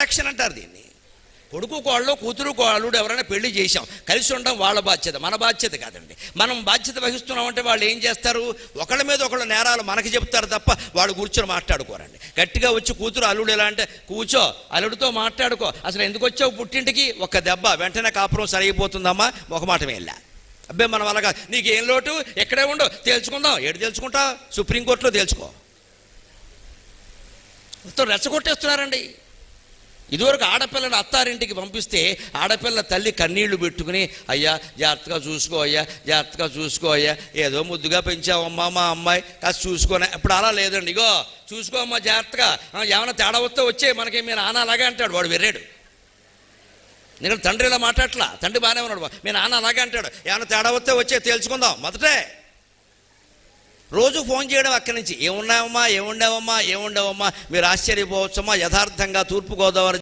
Protection అంటారు దీన్ని. కొడుకు కోళ్ళు, కూతురు కోళ్ళుడు ఎవరైనా పెళ్లి చేశాం, కలిసి ఉండడం వాళ్ళ బాధ్యత, మన బాధ్యత కాదండి. మనం బాధ్యత వహిస్తున్నామంటే వాళ్ళు ఏం చేస్తారు, ఒకళ్ళ మీద ఒకళ్ళ నేరాలు మనకి చెప్తారు తప్ప వాళ్ళు కూర్చొని మాట్లాడుకోరండి. గట్టిగా వచ్చి కూతురు అల్లుడు ఎలా అంటే కూర్చో, అల్లుడితో మాట్లాడుకో, అసలు ఎందుకు వచ్చావు పుట్టింటికి, ఒక్క దెబ్బ వెంటనే కాపురం సరిగిపోతుందమ్మా, ఒక మాట వెళ్ళా. అబ్బే మనం అలాగా, నీకేం లోటు, ఎక్కడే ఉండవు, తేల్చుకుందాం. ఏడు తేల్చుకుంటావు, సుప్రీంకోర్టులో తేల్చుకో. మొత్తం రెచ్చగొట్టేస్తున్నారండి. ఇదివరకు ఆడపిల్లని అత్తారింటికి పంపిస్తే ఆడపిల్ల తల్లి కన్నీళ్లు పెట్టుకుని, అయ్యా జాగ్రత్తగా చూసుకో, అయ్యా జాగ్రత్తగా చూసుకో, అయ్యా ఏదో ముద్దుగా పెంచావమ్మా మా అమ్మాయి, కాస్త చూసుకోనే. ఇప్పుడు అలా లేదండి. ఇగో చూసుకో అమ్మా జాగ్రత్తగా, ఏమైనా తేడా వస్తే వచ్చే, మనకి మీ నాన్న అలాగే అంటాడు. వాడు వెర్రాడు. నేను తండ్రి ఇలా మాట్లాడట్లా, తండ్రి బాగానే ఉన్నాడు, మీ నాన్న అలాగే అంటాడు. ఏమైనా తేడా వస్తే వచ్చే తేల్చుకుందాం. మొదటే రోజు ఫోన్ చేయడం అక్కడి నుంచి, ఏమున్నావమ్మా ఏముండేవమ్మా ఏముండేవమ్మా, మీరు ఆశ్చర్యపోవచ్చమ్మా, యథార్థంగా తూర్పుగోదావరి